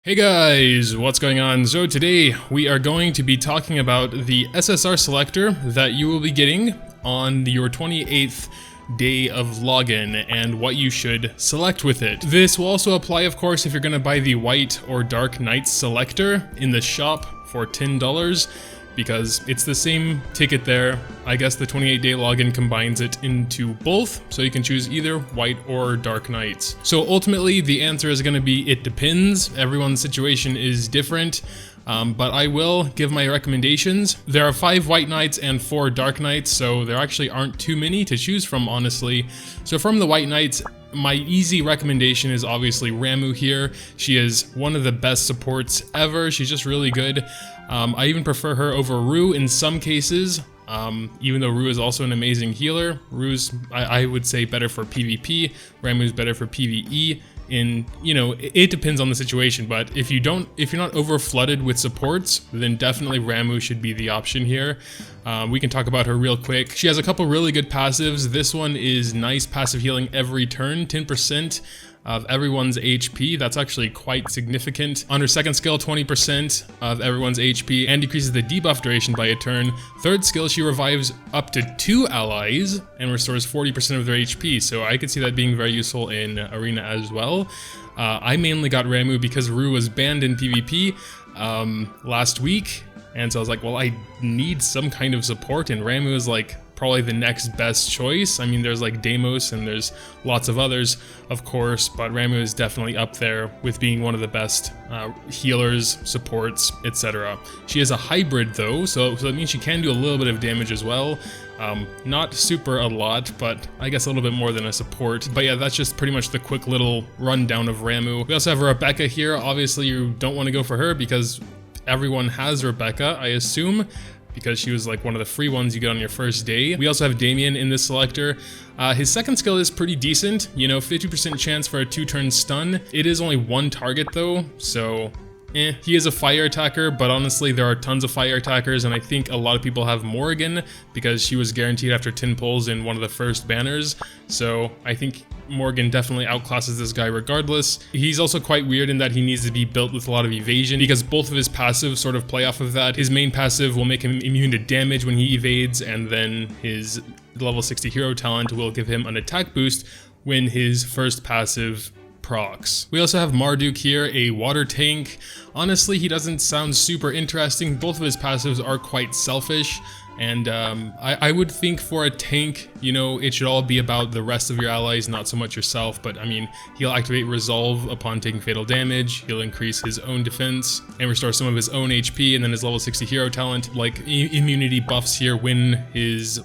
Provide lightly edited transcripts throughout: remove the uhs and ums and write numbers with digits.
Hey guys, what's going on? So today we are going to be talking about the SSR Selector that you will be getting on your 28th day of login and what you should select with it. This will also apply, of course, if you're going to buy the White or Dark Knights Selector in the shop for $10, because it's the same ticket there. I guess the 28-day login combines it into both, so you can choose either White or Dark Knights. So ultimately, the answer is going to be it depends. Everyone's situation is different, but I will give my recommendations. There are 5 White Knights and 4 Dark Knights, so there actually aren't too many to choose from, honestly. So from the White Knights, my easy recommendation is obviously Ramuh here. She is one of the best supports ever. She's just really good. I even prefer her over Rue in some cases, even though Rue is also an amazing healer. Rue's, I would say, better for PvP. Ramuh's better for PvE. It depends on the situation, but if you're not over flooded with supports, then definitely Ramuh should be the option here. We can talk about her real quick. She has a couple really good passives. This one is nice passive healing every turn, 10% of everyone's HP. That's actually quite significant. On her second skill, 20% of everyone's HP and decreases the debuff duration by a turn. Third skill, she revives up to 2 allies and restores 40% of their HP. So I could see that being very useful in Arena as well. I mainly got Ramuh because Rue was banned in PvP last week. And so I was like, well, I need some kind of support, and Ramuh is like probably the next best choice. I mean, there's like Deimos and there's lots of others, of course, but Ramuh is definitely up there with being one of the best healers, supports, etc. She is a hybrid though, so that means she can do a little bit of damage as well. Not super a lot, but I guess a little bit more than a support. But yeah, that's just pretty much the quick little rundown of Ramuh. We also have Rebecca here. Obviously, you don't want to go for her because everyone has Rebecca, I assume, because she was like one of the free ones you get on your first day. We also have Damien in this selector. His second skill is pretty decent, 50% chance for a 2-turn stun. It is only 1 target though, so He is a fire attacker, but honestly there are tons of fire attackers, and I think a lot of people have Morrigan because she was guaranteed after 10 pulls in one of the first banners. So I think Morrigan definitely outclasses this guy regardless. He's also quite weird in that he needs to be built with a lot of evasion because both of his passives sort of play off of that. His main passive will make him immune to damage when he evades, and then his level 60 hero talent will give him an attack boost when his first passive procs. We also have Marduk here, a water tank. Honestly, he doesn't sound super interesting. Both of his passives are quite selfish, and I would think for a tank, it should all be about the rest of your allies, not so much yourself. But I mean, he'll activate Resolve upon taking fatal damage, he'll increase his own defense and restore some of his own HP, and then his level 60 hero talent, like immunity buffs here when his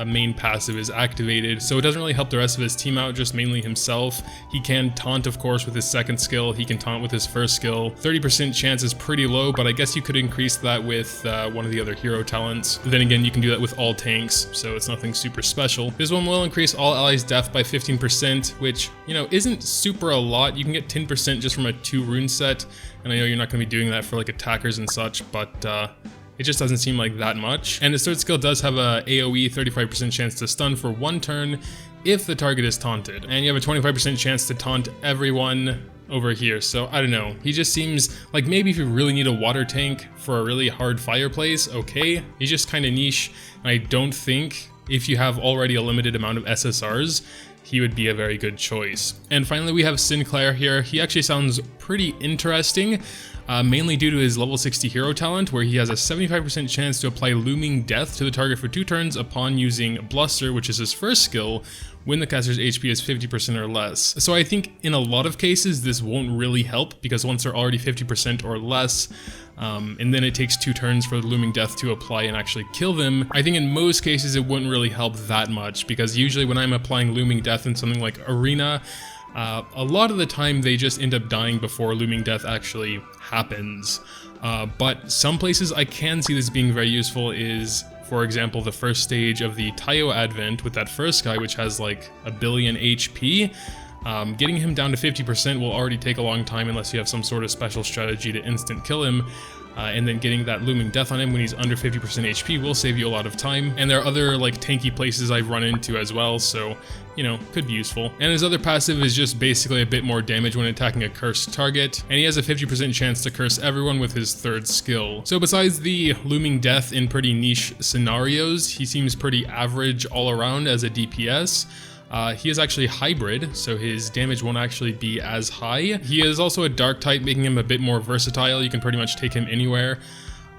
main passive is activated, so it doesn't really help the rest of his team out, just mainly himself. He can taunt, of course, with his second skill. He can taunt with his first skill. 30% chance is pretty low, but I guess you could increase that with one of the other hero talents. Then again, you can do that with all tanks, so it's nothing super special. This one will increase all allies' death by 15%, which, isn't super a lot. You can get 10% just from a 2 rune set, and I know you're not going to be doing that for like attackers and such, but it just doesn't seem like that much. And his third skill does have a AoE 35% chance to stun for 1 turn if the target is taunted. And you have a 25% chance to taunt everyone over here. So I don't know. He just seems like maybe if you really need a water tank for a really hard fireplace, okay. He's just kind of niche. And I don't think if you have already a limited amount of SSRs, he would be a very good choice. And finally, we have Sinclair here. He actually sounds pretty interesting. Mainly due to his level 60 hero talent, where he has a 75% chance to apply Looming Death to the target for 2 turns upon using Bluster, which is his first skill, when the caster's HP is 50% or less. So I think in a lot of cases this won't really help, because once they're already 50% or less, and then it takes 2 turns for the Looming Death to apply and actually kill them, I think in most cases it wouldn't really help that much, because usually when I'm applying Looming Death in something like Arena, a lot of the time they just end up dying before Looming Death actually happens. But some places I can see this being very useful is, for example, the first stage of the Taio Advent with that first guy, which has like 1 billion HP. Getting him down to 50% will already take a long time unless you have some sort of special strategy to instant kill him. And then getting that looming death on him when he's under 50% HP will save you a lot of time. And there are other like tanky places I've run into as well, so you know, could be useful. And his other passive is just basically a bit more damage when attacking a cursed target, and he has a 50% chance to curse everyone with his third skill. So besides the looming death in pretty niche scenarios, he seems pretty average all around as a DPS. He is actually hybrid, so his damage won't actually be as high. He is also a dark type, making him a bit more versatile. You can pretty much take him anywhere,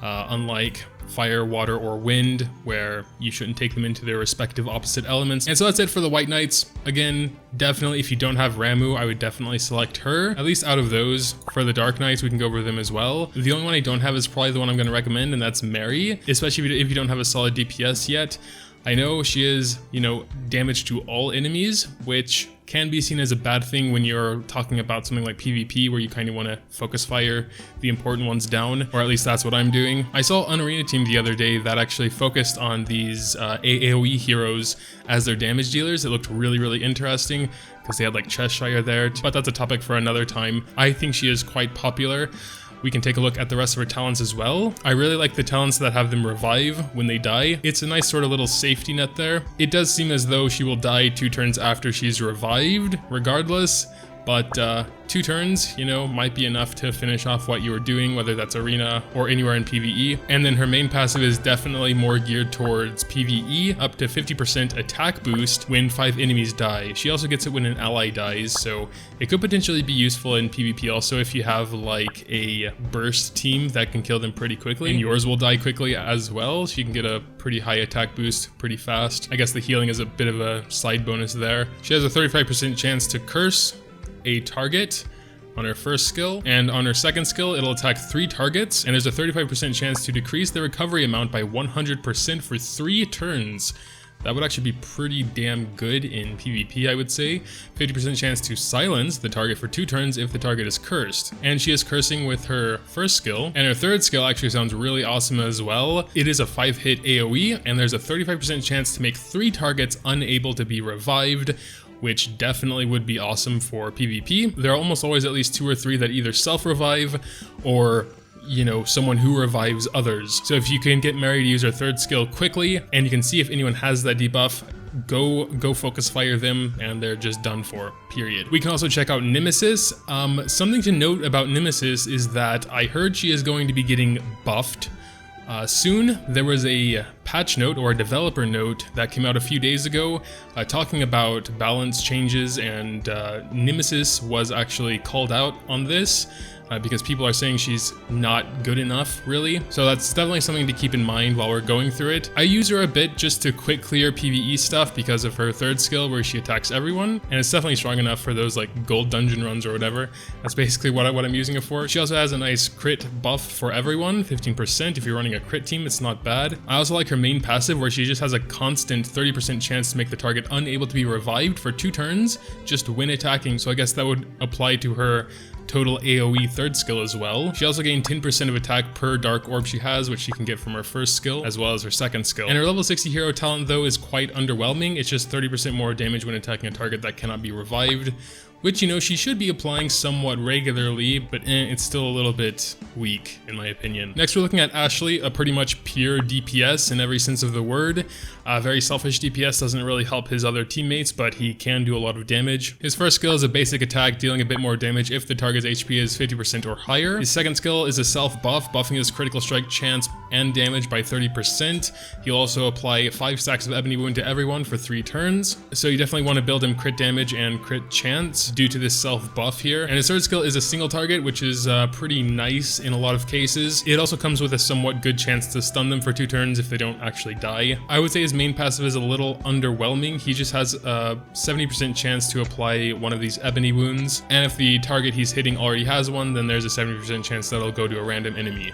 unlike fire, water, or wind, where you shouldn't take them into their respective opposite elements. And so that's it for the White Knights. Again, definitely if you don't have Ramuh, I would definitely select her. At least out of those. For the Dark Knights, we can go over them as well. The only one I don't have is probably the one I'm going to recommend, and that's Mary, especially if you don't have a solid DPS yet. I know she is, you know, damage to all enemies, which can be seen as a bad thing when you're talking about something like PvP, where you kind of want to focus fire the important ones down, or at least that's what I'm doing. I saw an arena team the other day that actually focused on these AoE heroes as their damage dealers. It looked really, really interesting because they had like Cheshire there, but that's a topic for another time. I think she is quite popular. We can take a look at the rest of her talents as well. I really like the talents that have them revive when they die. It's a nice sort of little safety net there. It does seem as though she will die 2 turns after she's revived, regardless. But 2 turns, you know, might be enough to finish off what you were doing, whether that's arena or anywhere in PvE. And then her main passive is definitely more geared towards PvE, up to 50% attack boost when 5 enemies die. She also gets it when an ally dies, so it could potentially be useful in PvP also if you have like a burst team that can kill them pretty quickly. And yours will die quickly as well. She can get a pretty high attack boost pretty fast. I guess the healing is a bit of a side bonus there. She has a 35% chance to curse a target on her first skill, and on her second skill it'll attack 3 targets, and there's a 35% chance to decrease the recovery amount by 100% for 3 turns. That would actually be pretty damn good in PvP, I would say. 50% chance to silence the target for 2 turns if the target is cursed. And she is cursing with her first skill. And her third skill actually sounds really awesome as well. It is a 5-hit AoE, and there's a 35% chance to make 3 targets unable to be revived, which definitely would be awesome for PvP. There are almost always at least 2 or 3 that either self-revive or, you know, someone who revives others. So if you can get Mary to use her third skill quickly, and you can see if anyone has that debuff, go focus fire them, and they're just done for, period. We can also check out Nemesis. Something to note about Nemesis is that I heard she is going to be getting buffed soon. There was a patch note or a developer note that came out a few days ago talking about balance changes, and Nemesis was actually called out on this because people are saying she's not good enough, really. So that's definitely something to keep in mind while we're going through it. I use her a bit just to quick clear PvE stuff because of her third skill where she attacks everyone, and it's definitely strong enough for those like gold dungeon runs or whatever. That's basically what I'm using it for. She also has a nice crit buff for everyone, 15%. If you're running a crit team, it's not bad. I also like her main passive where she just has a constant 30% chance to make the target unable to be revived for 2 turns just when attacking. So I guess that would apply to her total AoE third skill as well. She also gained 10% of attack per dark orb she has, which she can get from her first skill as well as her second skill. And her level 60 hero talent though is quite underwhelming. It's just 30% more damage when attacking a target that cannot be revived, which, you know, she should be applying somewhat regularly, but it's still a little bit weak in my opinion. Next we're looking at Ashley, a pretty much pure DPS in every sense of the word. Very selfish DPS, doesn't really help his other teammates, but he can do a lot of damage. His first skill is a basic attack, dealing a bit more damage if the target's HP is 50% or higher. His second skill is a self buff, buffing his critical strike chance and damage by 30%. He'll also apply 5 stacks of Ebony Wound to everyone for 3 turns. So you definitely want to build him crit damage and crit chance due to this self buff here. And his third skill is a single target, which is pretty nice in a lot of cases. It also comes with a somewhat good chance to stun them for 2 turns if they don't actually die. I would say his main passive is a little underwhelming. He just has a 70% chance to apply one of these Ebony Wounds, and if the target he's hitting already has one, then there's a 70% chance that it'll go to a random enemy.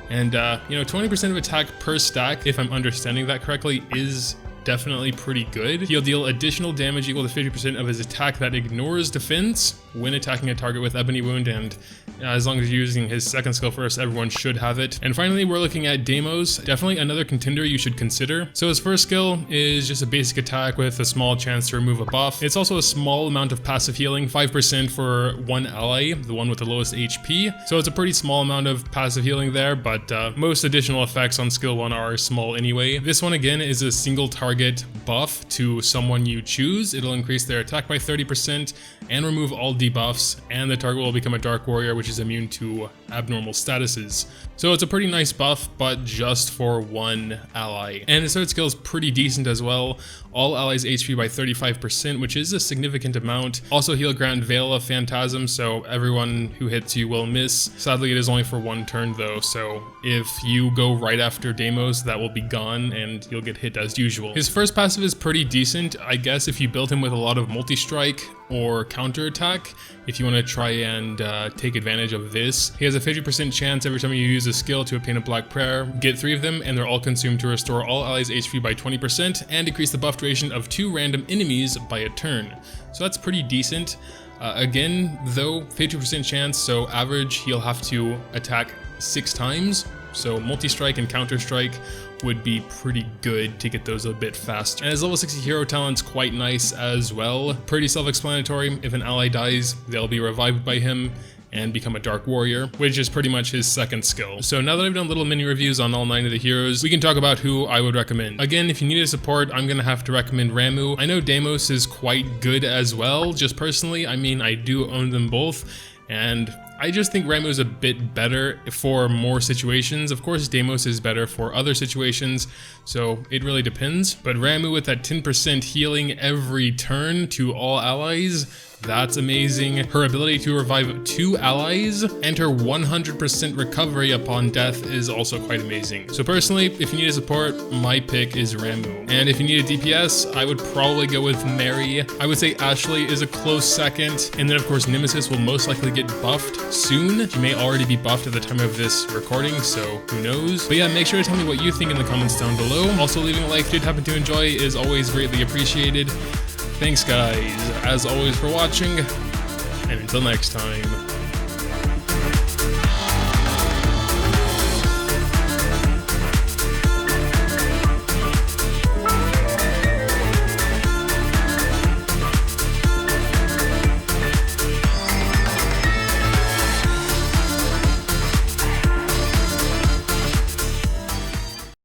And you know, 20% of attack per stack, if I'm understanding that correctly, is definitely pretty good. He'll deal additional damage equal to 50% of his attack that ignores defense when attacking a target with Ebony Wound, and as long as you're using his second skill first, everyone should have it. And finally, we're looking at Deimos, definitely another contender you should consider. So his first skill is just a basic attack with a small chance to remove a buff. It's also a small amount of passive healing, 5% for one ally, the one with the lowest HP. So it's a pretty small amount of passive healing there, but most additional effects on skill 1 are small anyway. This one again is a single target buff to someone you choose. It'll increase their attack by 30% and remove all debuffs, and the target will become a Dark Warrior, which is immune to abnormal statuses. So it's a pretty nice buff, but just for one ally. And his third skill is pretty decent as well. All allies HP by 35%, which is a significant amount. Also, he'll grant Veil of Phantasm, so everyone who hits you will miss. Sadly, it is only for one turn though, so if you go right after Deimos, that will be gone and you'll get hit as usual. His first passive is pretty decent, I guess, if you build him with a lot of multi-strike or counter-attack. If you want to try and take advantage of this, he has a 50% chance every time you use a skill to obtain a Black Prayer. Get 3 of them, and they're all consumed to restore all allies' HP by 20% and decrease the buff duration of 2 random enemies by a turn. So that's pretty decent. Again, though, 50% chance, so average, he'll have to attack 6 times. So multi-strike and counter-strike would be pretty good to get those a bit faster. And his level 60 hero talent's quite nice as well. Pretty self-explanatory. If an ally dies, they'll be revived by him and become a Dark Warrior, which is pretty much his second skill. So now that I've done little mini reviews on all 9 of the heroes, we can talk about who I would recommend. Again, if you need a support, I'm gonna have to recommend Ramuh. I know Deimos is quite good as well, just personally. I mean, I do own them both, and I just think Ramuh is a bit better for more situations. Of course, Deimos is better for other situations, so it really depends. But Ramuh with that 10% healing every turn to all allies, that's amazing. Her ability to revive 2 allies and her 100% recovery upon death is also quite amazing. So personally, if you need a support, my pick is Ramuh. And if you need a DPS, I would probably go with Mary. I would say Ashley is a close second. And then of course, Nemesis will most likely get buffed soon. She may already be buffed at the time of this recording, so who knows. But yeah, make sure to tell me what you think in the comments down below. Also, leaving a like if you did happen to enjoy is always greatly appreciated. Thanks guys, as always, for watching, and until next time.